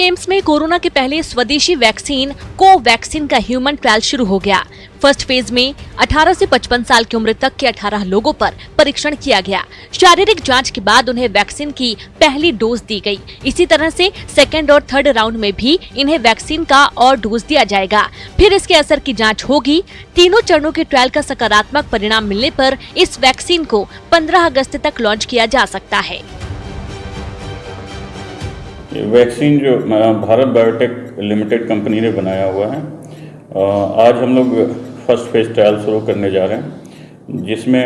AIIMS में corona के पहले स्वदेशी वैक्सीन कोवैक्सीन का ह्यूमन ट्रायल शुरू हो गया। फर्स्ट फेज में 18 से 55 साल की उम्र तक के 18 लोगों पर परीक्षण किया गया। शारीरिक जांच के बाद उन्हें वैक्सीन की पहली डोज दी गई। इसी तरह से सेकेंड और थर्ड राउंड में भी इन्हें वैक्सीन का और डोज दिया जाएगा। फिर इसके असर की जांच होगी। तीनों चरणों के ट्रायल का सकारात्मक परिणाम मिलने पर इस वैक्सीन को 15 अगस्त तक लॉन्च किया जा सकता है। वैक्सीन जो भारत बायोटेक लिमिटेड कंपनी ने बनाया हुआ है, आज हम लोग फर्स्ट फेज ट्रायल शुरू करने जा रहे हैं, जिसमें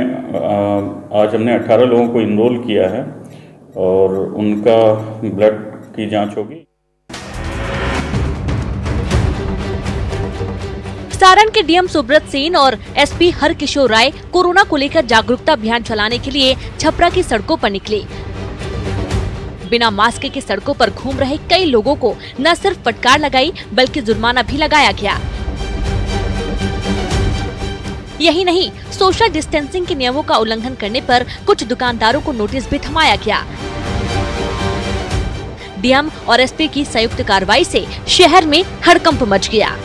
आज हमने 18 लोगों को इनरोल किया है और उनका ब्लड की जांच होगी। सारण के डीएम सुब्रत सेन और एसपी हरकिशोर राय कोरोना को लेकर जागरूकता अभियान चलाने के लिए छपरा की सड़कों पर निकले। बिना मास्क के सड़कों पर घूम रहे कई लोगों को न सिर्फ फटकार लगाई बल्कि जुर्माना भी लगाया गया। यही नहीं, सोशल डिस्टेंसिंग के नियमों का उल्लंघन करने पर कुछ दुकानदारों को नोटिस भी थमाया गया। डीएम और एसपी की संयुक्त कार्रवाई से शहर में हड़कंप मच गया।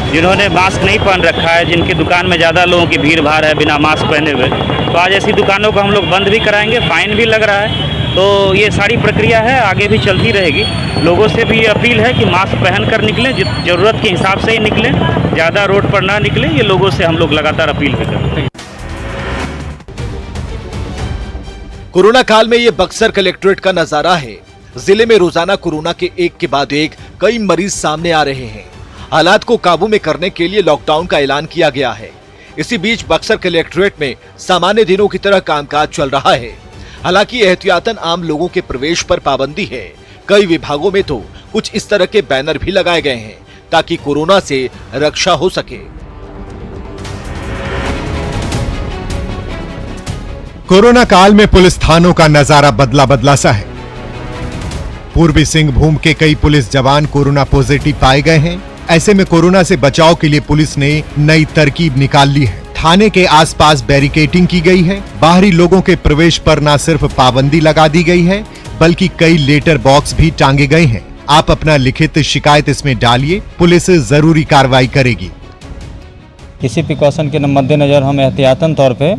जिन्होंने मास्क नहीं पहन रखा है, जिनकी दुकान में ज़्यादा लोगों की भीड़ भाड़ है बिना मास्क पहने हुए, तो आज ऐसी दुकानों को हम लोग बंद भी कराएंगे, फाइन भी लग रहा है। तो ये सारी प्रक्रिया है, आगे भी चलती रहेगी। लोगों से भी ये अपील है कि मास्क पहन कर निकलें, ज़रूरत के हिसाब से ही निकलें, ज़्यादा रोड पर ना निकलें। ये लोगों से हम लोग लगातार अपील भी करते हैं। कोरोना काल में ये बक्सर कलेक्ट्रेट का नजारा है। जिले में रोजाना कोरोना के एक के बाद एक कई मरीज सामने आ रहे हैं। हालात को काबू में करने के लिए लॉकडाउन का ऐलान किया गया है। इसी बीच बक्सर कलेक्ट्रेट में सामान्य दिनों की तरह कामकाज चल रहा है। हालांकि एहतियातन आम लोगों के प्रवेश पर पाबंदी है। कई विभागों में तो कुछ इस तरह के बैनर भी लगाए गए हैं ताकि कोरोना से रक्षा हो सके। कोरोना काल में पुलिस थानों का नजारा बदला बदला सा है। पूर्वी सिंहभूम के कई पुलिस जवान कोरोना पॉजिटिव पाए गए हैं। ऐसे में कोरोना से बचाव के लिए पुलिस ने नई तरकीब निकाल ली है। थाने के आसपास बैरिकेडिंग की गई है। बाहरी लोगों के प्रवेश पर न सिर्फ पाबंदी लगा दी गई है बल्कि कई लेटर बॉक्स भी टांगे गए हैं। आप अपना लिखित शिकायत इसमें डालिए, पुलिस जरूरी कार्रवाई करेगी। किसी प्रिकॉशन के मद्देनजर हम एहतियातन तौर पे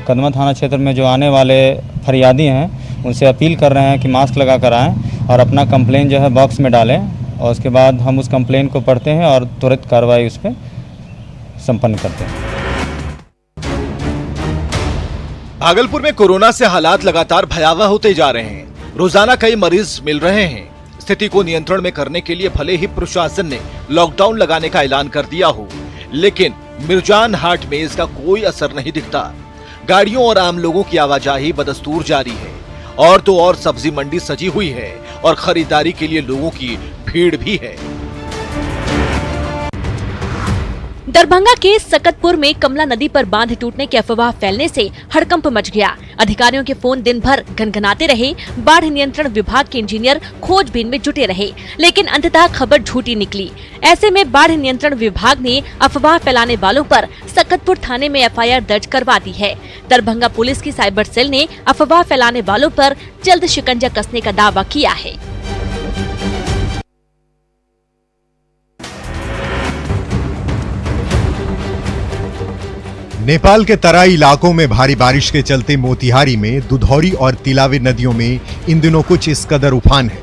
कदमा थाना क्षेत्र में जो आने वाले फरियादी हैं उनसे अपील कर रहे हैं कि मास्क लगा कर आएँ और अपना कंप्लेन जो है बॉक्स में डालें और उसके बाद हम उस कंप्लेन को पढ़ते हैं और तुरंत कार्रवाई उस पर संपन्न करते हैं। भागलपुर में कोरोना से हालात लगातार भयावह होते जा रहे हैं। रोजाना कई मरीज मिल रहे हैं। स्थिति को नियंत्रण में करने के लिए भले ही प्रशासन ने लॉकडाउन लगाने का ऐलान कर दिया हो, लेकिन मिर्जान हाट में इसका कोई असर नहीं दिखता। गाड़ियों और आम लोगों की आवाजाही बदस्तूर जारी है। और तो और सब्जी मंडी सजी हुई है और खरीदारी के लिए लोगों की भीड़ भी है। दरभंगा के सकतपुर में कमला नदी पर बांध टूटने की अफवाह फैलने से हड़कंप मच गया। अधिकारियों के फोन दिन भर घनघनाते रहे। बाढ़ नियंत्रण विभाग के इंजीनियर खोजबीन में जुटे रहे, लेकिन अंततः खबर झूठी निकली। ऐसे में बाढ़ नियंत्रण विभाग ने अफवाह फैलाने वालों पर सकतपुर थाने में एफआईआर दर्ज करवा दी है। दरभंगा पुलिस की साइबर सेल ने अफवाह फैलाने वालों पर जल्द शिकंजा कसने का दावा किया है। नेपाल के तराई इलाकों में भारी बारिश के चलते मोतिहारी में दुधौरी और तिलावे नदियों में इन दिनों कुछ इस कदर उफान है।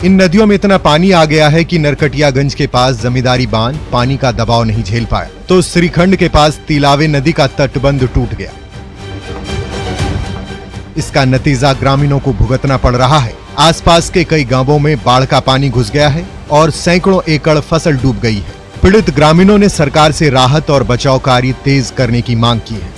इन नदियों में इतना पानी आ गया है कि नरकटियागंज के पास जमींदारी बांध पानी का दबाव नहीं झेल पाया, तो श्रीखंड के पास तिलावे नदी का तटबंध टूट गया। इसका नतीजा ग्रामीणों को भुगतना पड़ रहा है। आसपास के कई गांवों में बाढ़ का पानी घुस गया है और सैकड़ों एकड़ फसल डूब गई है। पीड़ित ग्रामीणों ने सरकार से राहत और बचाव कार्य तेज करने की मांग की है।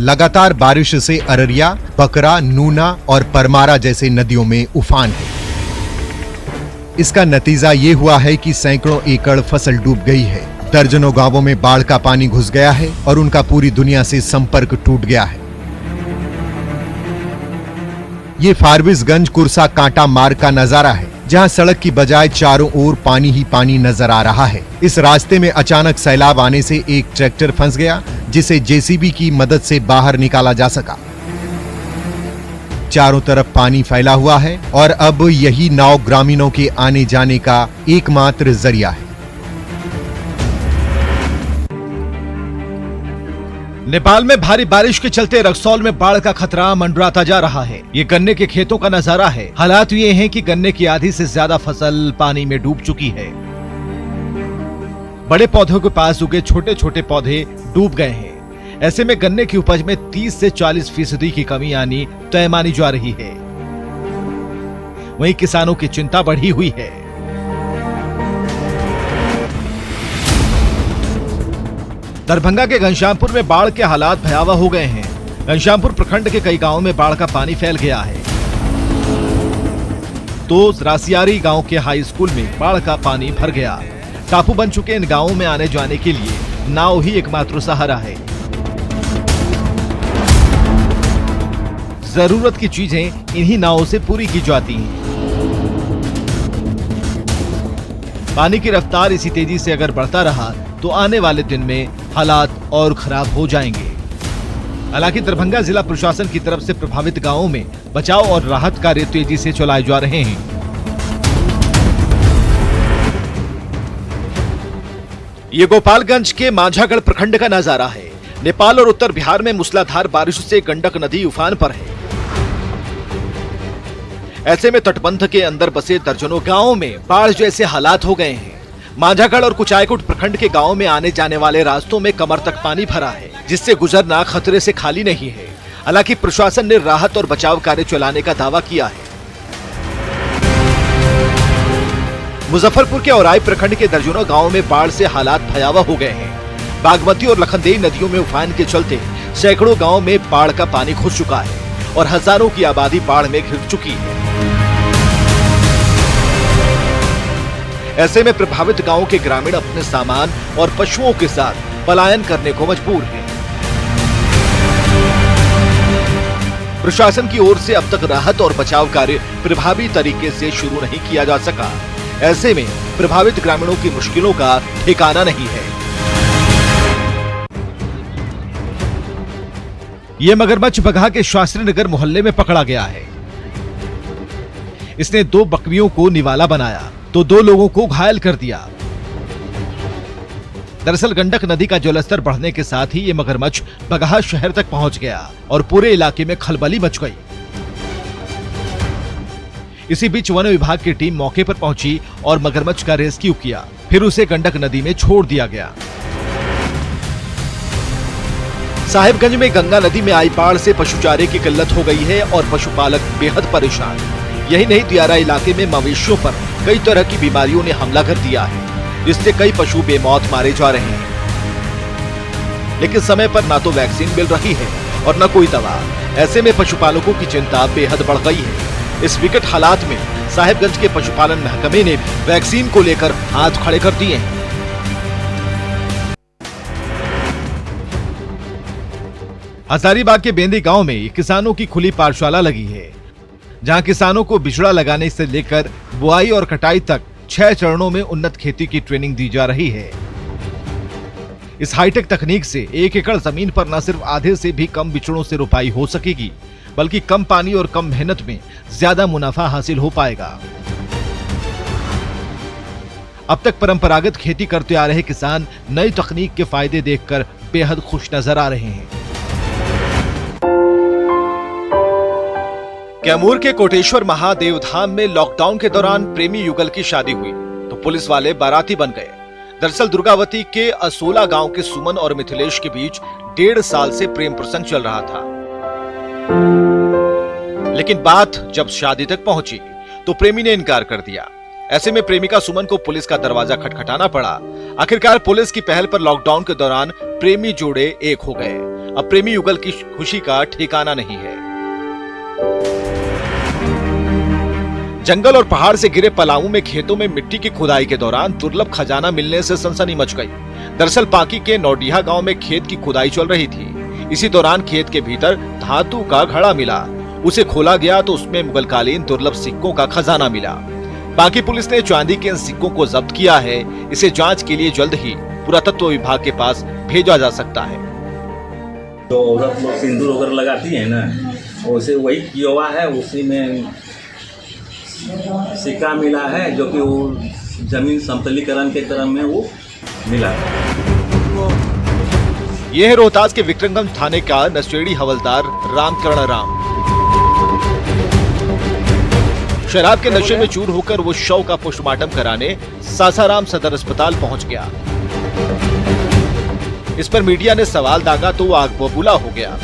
लगातार बारिश से अररिया, बकरा, नूना और परमारा जैसे नदियों में उफान है। इसका नतीजा ये हुआ है कि सैकड़ों एकड़ फसल डूब गई है। दर्जनों गांवों में बाढ़ का पानी घुस गया है और उनका पूरी दुनिया से संपर्क टूट गया है। ये फारबिसगंज कुरसा कांटा मार्ग का नजारा है। जहां सड़क की बजाय चारों ओर पानी ही पानी नजर आ रहा है। इस रास्ते में अचानक सैलाब आने से एक ट्रैक्टर फंस गया, जिसे जेसीबी की मदद से बाहर निकाला जा सका। चारों तरफ पानी फैला हुआ है और अब यही नाव ग्रामीणों के आने जाने का एकमात्र जरिया है। नेपाल में भारी बारिश के चलते रक्सौल में बाढ़ का खतरा मंडराता जा रहा है। ये गन्ने के खेतों का नजारा है। हालात ये हैं कि गन्ने की आधी से ज्यादा फसल पानी में डूब चुकी है। बड़े पौधों के पास उगे छोटे छोटे पौधे डूब गए हैं। ऐसे में गन्ने की उपज में 30 से 40% की कमी आनी तय मानी जा रही है। वहीं किसानों की चिंता बढ़ी हुई है। दरभंगा के घनश्यामपुर में बाढ़ के हालात भयावह हो गए हैं। घनश्यामपुर प्रखंड के कई गांवों में बाढ़ का पानी फैल गया है। तो रासियारी गांव के हाई स्कूल में बाढ़ का पानी भर गया। टापू बन चुके इन गांवों में आने जाने के लिए नाव ही एकमात्र सहारा है। जरूरत की चीजें इन्हीं नावों से पूरी की जाती हैं। पानी की रफ्तार इसी तेजी से अगर बढ़ता रहा तो आने वाले दिन में हालात और खराब हो जाएंगे। हालांकि दरभंगा जिला प्रशासन की तरफ से प्रभावित गांवों में बचाव और राहत कार्य तेजी से चलाए जा रहे हैं। ये गोपालगंज के माझागढ़ प्रखंड का नजारा है। नेपाल और उत्तर बिहार में मूसलाधार बारिश से गंडक नदी उफान पर है। ऐसे में तटबंध के अंदर बसे दर्जनों गांवों में बाढ़ जैसे हालात हो गए हैं। माझागढ़ और कुचायकोट प्रखंड के गांवों में आने जाने वाले रास्तों में कमर तक पानी भरा है, जिससे गुजरना खतरे से खाली नहीं है। हालांकि प्रशासन ने राहत और बचाव कार्य चलाने का दावा किया है। मुजफ्फरपुर के औराई प्रखंड के दर्जनों गांवों में बाढ़ से हालात भयावह हो गए हैं। बागमती और लखनदेई नदियों में उफान के चलते सैकड़ों गांवों में बाढ़ का पानी घुस चुका है और हजारों की आबादी बाढ़ में घिर चुकी है। ऐसे में प्रभावित गांवों के ग्रामीण अपने सामान और पशुओं के साथ पलायन करने को मजबूर हैं। प्रशासन की ओर से अब तक राहत और बचाव कार्य प्रभावी तरीके से शुरू नहीं किया जा सका। ऐसे में प्रभावित ग्रामीणों की मुश्किलों का ठिकाना नहीं है। ये मगरमच्छ बगहा के शास्त्री नगर मोहल्ले में पकड़ा गया है। इसने 2 बकरियों को निवाला बनाया तो 2 लोगों को घायल कर दिया। दरअसल गंडक नदी का जलस्तर बढ़ने के साथ ही ये मगरमच्छ बगहा शहर तक पहुंच गया और पूरे इलाके में खलबली मच गई। इसी बीच वन विभाग की टीम मौके पर पहुंची और मगरमच्छ का रेस्क्यू किया, फिर उसे गंडक नदी में छोड़ दिया गया। साहिबगंज में गंगा नदी में आई बाढ़ से पशुचारे की किल्लत हो गई है और पशुपालक बेहद परेशान। यही नहीं, दियारा इलाके में मवेशियों पर कई तरह की बीमारियों ने हमला कर दिया है, जिससे कई पशु बेमौत मारे जा रहे हैं। लेकिन समय पर ना तो वैक्सीन मिल रही है और न कोई दवा। ऐसे में पशुपालकों की चिंता बेहद बढ़ गई है। इस विकट हालात में साहिबगंज के पशुपालन महकमे ने भी वैक्सीन को लेकर हाथ खड़े कर दिए हैं। हजारीबाग के बेंदी गांव में किसानों की खुली पाठशाला लगी है, जहां किसानों को बिचड़ा लगाने से लेकर बुआई और कटाई तक 6 चरणों में उन्नत खेती की ट्रेनिंग दी जा रही है। इस हाईटेक तकनीक से 1 एकड़ जमीन पर न सिर्फ आधे से भी कम बिचड़ों से रोपाई हो सकेगी, बल्कि कम पानी और कम मेहनत में ज्यादा मुनाफा हासिल हो पाएगा। अब तक परंपरागत खेती करते आ रहे किसान नई तकनीक के फायदे देखकर बेहद खुश नजर आ रहे हैं। कैमूर के कोटेश्वर महादेव धाम में लॉकडाउन के दौरान प्रेमी युगल की शादी हुई तो पुलिस वाले बाराती बन गए। दरअसल दुर्गावती के असोला गांव के सुमन और मिथिलेश के बीच 1.5 साल से प्रेम प्रसंग चल रहा था, लेकिन बात जब शादी तक पहुंची तो प्रेमी ने इनकार कर दिया। ऐसे में प्रेमिका सुमन को पुलिस का दरवाजा खटखटाना पड़ा। आखिरकार पुलिस की पहल पर लॉकडाउन के दौरान प्रेमी जोड़े एक हो गए। अब प्रेमी युगल की खुशी का ठिकाना नहीं है। जंगल और पहाड़ से घिरे पलामू में खेतों में मिट्टी की खुदाई के दौरान दुर्लभ खजाना मिलने से सनसनी मच गई। दरअसल पाकी के नौडिया गांव में खेत की खुदाई चल रही थी। इसी दौरान खेत के भीतर धातु का घड़ा मिला। उसे खोला गया तो उसमें मुगलकालीन दुर्लभ सिक्कों का खजाना मिला। बाकी पुलिस ने चांदी के इन सिक्कों को जब्त किया है। इसे जांच के लिए जल्द ही पुरातत्व विभाग के पास भेजा जा सकता है। जो औरत लोग सिंदूर वगैरह लगाती है ना, वैसे वही किया हुआ है, उसी में सिक्का मिला है, जो कि वो जमीन समतलीकरण के क्रम में वो मिला है। यह है रोहतास के विक्रमगंज थाने का नशेड़ी हवलदार रामकरण राम। शराब के नशे में चूर होकर वो शव का पोस्टमार्टम कराने सासाराम सदर अस्पताल पहुंच गया। इस पर मीडिया ने सवाल दागा तो वो आग बबूला हो गया,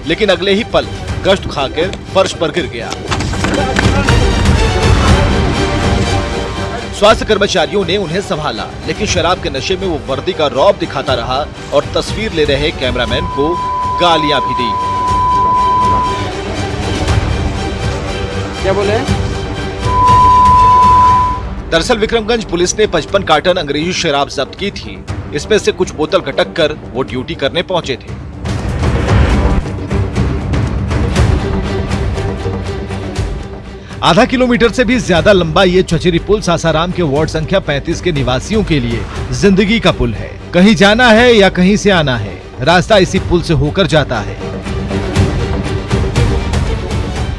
लेकिन अगले ही पल गश्त खाकर फर्श पर गिर गया। स्वास्थ्य कर्मचारियों ने उन्हें संभाला, लेकिन शराब के नशे में वो वर्दी का रौब दिखाता रहा और तस्वीर ले रहे कैमरामैन को गालियां भी दी। क्या बोले? दरअसल विक्रमगंज पुलिस ने 55 कार्टन अंग्रेजी शराब जब्त की थी। इसमें से कुछ बोतल घटक कर वो ड्यूटी करने पहुंचे थे। आधा किलोमीटर से भी ज्यादा लंबा ये चचेरी पुल सासाराम के वार्ड संख्या 35 के निवासियों के लिए जिंदगी का पुल है। कहीं जाना है या कहीं से आना है, रास्ता इसी पुल से होकर जाता है।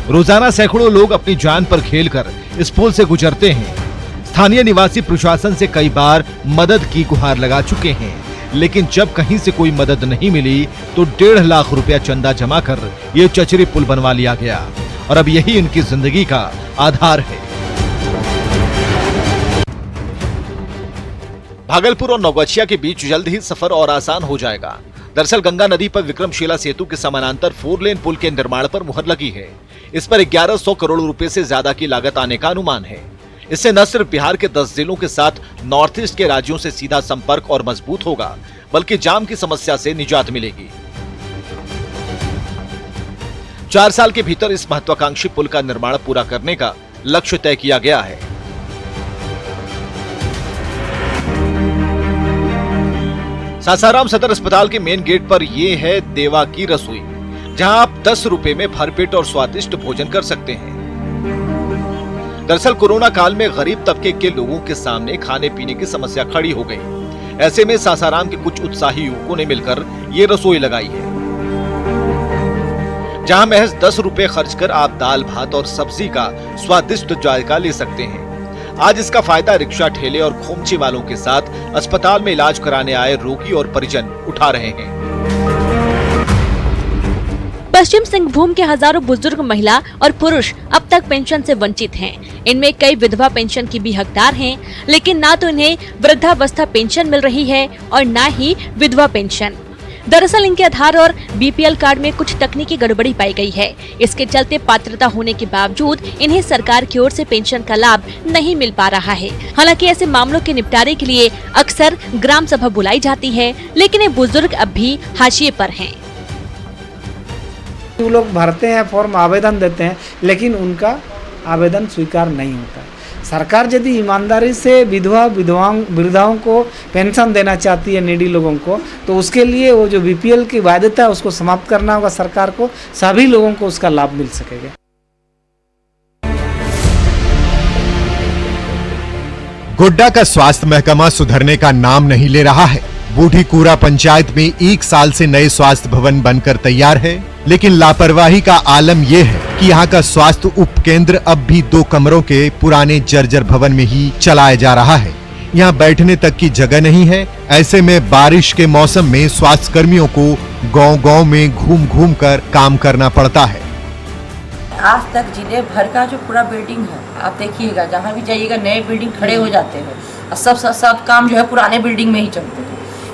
रोजाना सैकड़ों लोग अपनी जान पर खेलकर इस पुल से गुजरते हैं। स्थानीय निवासी प्रशासन से कई बार मदद की गुहार लगा चुके हैं, लेकिन जब कहीं से कोई मदद नहीं मिली तो 1.5 लाख रुपया चंदा जमा कर ये चचेरी पुल बनवा लिया गया और अब यही इनकी जिंदगी का आधार है। भागलपुर और नौगछिया के बीच जल्द ही सफर और आसान हो जाएगा। दरअसल गंगा नदी पर विक्रमशिला सेतु के समानांतर 4 लेन पुल के निर्माण पर मुहर लगी है। इस पर 1100 करोड़ रुपए से ज्यादा की लागत आने का अनुमान है। इससे न सिर्फ बिहार के 10 जिलों के साथ नॉर्थ ईस्ट के राज्यों से सीधा संपर्क और मजबूत होगा, बल्कि जाम की समस्या से निजात मिलेगी। 4 साल के भीतर इस महत्वाकांक्षी पुल का निर्माण पूरा करने का लक्ष्य तय किया गया है। सासाराम सदर अस्पताल के मेन गेट पर ये है देवा की रसोई, जहां आप 10 रुपए में भरपेट और स्वादिष्ट भोजन कर सकते हैं। दरअसल कोरोना काल में गरीब तबके के लोगों के सामने खाने पीने की समस्या खड़ी हो गई। ऐसे में सासाराम के कुछ उत्साही युवकों ने मिलकर ये रसोई लगाई है, जहां महज 10 रुपए खर्च कर आप दाल भात और सब्जी का स्वादिष्ट जायका ले सकते हैं। आज इसका फायदा रिक्शा ठेले और खोमचे वालों के साथ अस्पताल में इलाज कराने आए रोगी और परिजन उठा रहे हैं। पश्चिम सिंहभूम के हजारों बुजुर्ग महिला और पुरुष अब तक पेंशन से वंचित हैं। इनमें कई विधवा पेंशन की भी हकदार हैं, लेकिन ना तो इन्हें वृद्धावस्था पेंशन मिल रही है और ना ही विधवा पेंशन। दरअसल इनके आधार और बीपीएल कार्ड में कुछ तकनीकी गड़बड़ी पाई गई है। इसके चलते पात्रता होने के बावजूद इन्हें सरकार की ओर से पेंशन का लाभ नहीं मिल पा रहा है। हालांकि ऐसे मामलों के निपटारे के लिए अक्सर ग्राम सभा बुलाई जाती है, लेकिन ये बुजुर्ग अब भी हाशिए पर हैं। वो लोग भरते हैं फॉर्म, आवेदन देते हैं, लेकिन उनका आवेदन स्वीकार नहीं होता। सरकार यदि ईमानदारी से वृद्धाओं को पेंशन देना चाहती है, नीडी लोगों को, तो उसके लिए वो जो बीपीएल की बाध्यता है उसको समाप्त करना होगा सरकार को, सभी लोगों को उसका लाभ मिल सकेगा। गोड्डा का स्वास्थ्य महकमा सुधरने का नाम नहीं ले रहा है। बूढ़ी कूरा पंचायत में 1 साल से नए स्वास्थ्य भवन बनकर तैयार है, लेकिन लापरवाही का आलम यह है कि यहाँ का स्वास्थ्य उपकेंद्र अब भी 2 कमरों के पुराने जर्जर भवन में ही चलाया जा रहा है। यहाँ बैठने तक की जगह नहीं है। ऐसे में बारिश के मौसम में स्वास्थ्य कर्मियों को गांव-गांव में घूम कर काम करना पड़ता है। आज तक जिले भर का जो पूरा बिल्डिंग है, आप देखिएगा जहाँ भी जाइएगा नए बिल्डिंग खड़े हो जाते हैं और सब काम जो है पुराने बिल्डिंग में ही चलते हैं।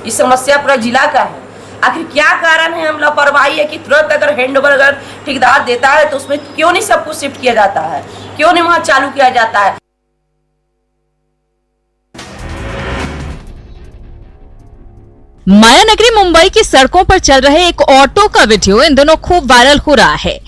इस समस्या पूरा जिला का है। आखिर क्या कारण है? हम लापरवाही है कि तुरंत अगर हैंडओवर अगर ठेकेदार देता है तो उसमें क्यों नहीं सब कुछ शिफ्ट किया जाता है, क्यों नहीं वहां चालू किया जाता है? मायानगरी मुंबई की सड़कों पर चल रहे एक ऑटो का वीडियो इन दिनों खूब वायरल हो रहा है।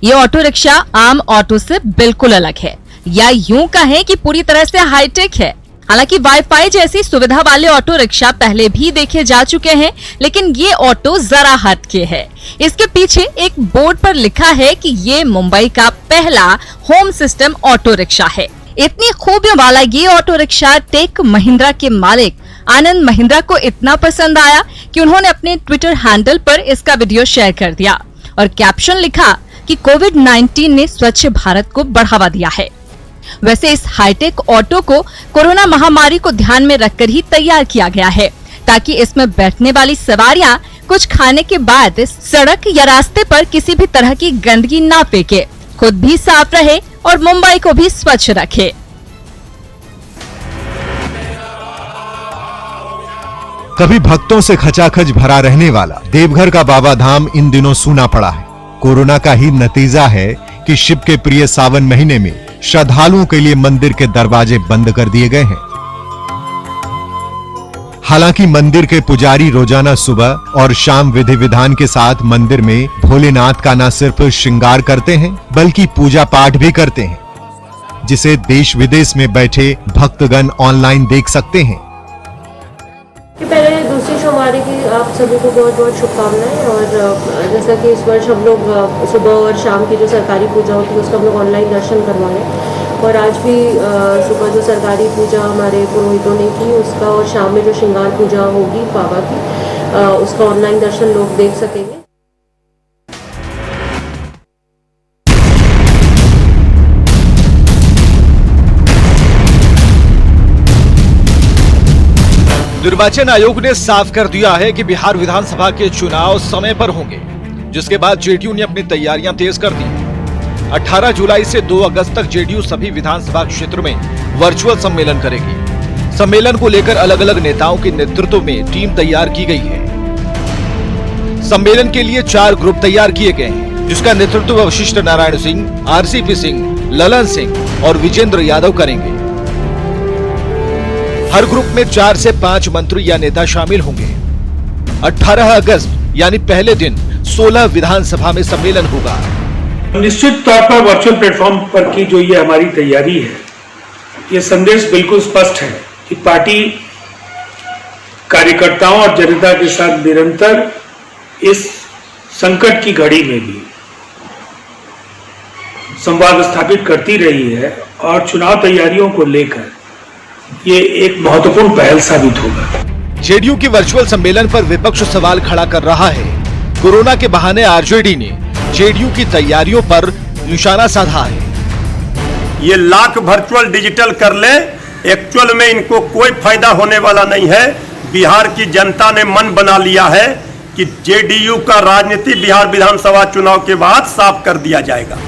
ये ऑटो रिक्शा आम ऑटो से बिल्कुल अलग है, या यूं कहें कि पूरी तरह से हाईटेक है। हालांकि वाईफाई जैसी सुविधा वाले ऑटो रिक्शा पहले भी देखे जा चुके हैं, लेकिन ये ऑटो जरा हट के है। इसके पीछे एक बोर्ड पर लिखा है कि ये मुंबई का पहला होम सिस्टम ऑटो रिक्शा है। इतनी खूबियों वाला ये ऑटो रिक्शा टेक महिंद्रा के मालिक आनंद महिंद्रा को इतना पसंद आया कि उन्होंने अपने ट्विटर हैंडल पर इसका वीडियो शेयर कर दिया और कैप्शन लिखा कि कोविड-19 ने स्वच्छ भारत को बढ़ावा दिया है। वैसे इस हाईटेक ऑटो को कोरोना महामारी को ध्यान में रखकर ही तैयार किया गया है, ताकि इसमें बैठने वाली सवारियां कुछ खाने के बाद सड़क या रास्ते पर किसी भी तरह की गंदगी ना फेंके, खुद भी साफ रहे और मुंबई को भी स्वच्छ रखे। कभी भक्तों से खचाखच भरा रहने वाला देवघर का बाबा धाम इन दिनों सूना पड़ा है। कोरोना का ही नतीजा है कि शिव के प्रिय सावन महीने में श्रद्धालुओं के लिए मंदिर के दरवाजे बंद कर दिए गए हैं। हालांकि मंदिर के पुजारी रोजाना सुबह और शाम विधि विधान के साथ मंदिर में भोलेनाथ का न सिर्फ श्रृंगार करते हैं बल्कि पूजा पाठ भी करते हैं, जिसे देश विदेश में बैठे भक्तगण ऑनलाइन देख सकते हैं। पहले दूसरी सोमवारी की आप सभी को बहुत बहुत शुभकामनाएं। और जैसा कि इस वर्ष हम लोग सुबह और शाम की जो सरकारी पूजा होती है उसका हम लोग ऑनलाइन दर्शन करवा रहे हैं। और आज भी सुबह जो सरकारी पूजा हमारे पुरोहितों ने की उसका, और शाम में जो श्रृंगार पूजा होगी बाबा की, उसका ऑनलाइन दर्शन लोग देख सकेंगे। निर्वाचन आयोग ने साफ कर दिया है कि बिहार विधानसभा के चुनाव समय पर होंगे, जिसके बाद जेडीयू ने अपनी तैयारियां तेज कर दी। 18 जुलाई से 2 अगस्त तक जेडीयू सभी विधानसभा क्षेत्र में वर्चुअल सम्मेलन करेगी। सम्मेलन को लेकर अलग अलग नेताओं के नेतृत्व में टीम तैयार की गई है। सम्मेलन के लिए 4 ग्रुप तैयार किए गए हैं, जिसका नेतृत्व वशिष्ठ नारायण सिंह, आरसीपी सिंह, ललन सिंह और विजेंद्र यादव करेंगे। हर ग्रुप में 4 से 5 मंत्री या नेता शामिल होंगे। 18 अगस्त यानी पहले दिन 16 विधानसभा में सम्मेलन होगा। निश्चित तौर पर वर्चुअल प्लेटफॉर्म पर की जो ये हमारी तैयारी है, ये संदेश बिल्कुल स्पष्ट है कि पार्टी कार्यकर्ताओं और जनता के साथ निरंतर इस संकट की घड़ी में भी संवाद स्थापित करती रही है और चुनाव तैयारियों को लेकर ये एक महत्वपूर्ण पहल साबित होगा। जेडीयू की वर्चुअल सम्मेलन पर विपक्ष सवाल खड़ा कर रहा है। कोरोना के बहाने आरजेडी ने जेडीयू की तैयारियों पर निशाना साधा है। ये लाख वर्चुअल डिजिटल कर ले, एक्चुअल में इनको कोई फायदा होने वाला नहीं है। बिहार की जनता ने मन बना लिया है कि जेडीयू का राजनीति बिहार विधानसभा चुनाव के बाद साफ कर दिया जाएगा।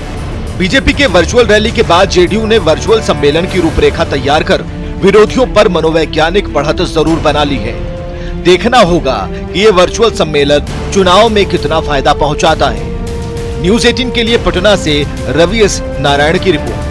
बीजेपी के वर्चुअल रैली के बाद जेडीयू ने वर्चुअल सम्मेलन की रूपरेखा तैयार कर विरोधियों पर मनोवैज्ञानिक बढ़त जरूर बना ली है। देखना होगा कि ये वर्चुअल सम्मेलन चुनाव में कितना फायदा पहुंचाता है। न्यूज़ 18 के लिए पटना से रवि एस नारायण की रिपोर्ट।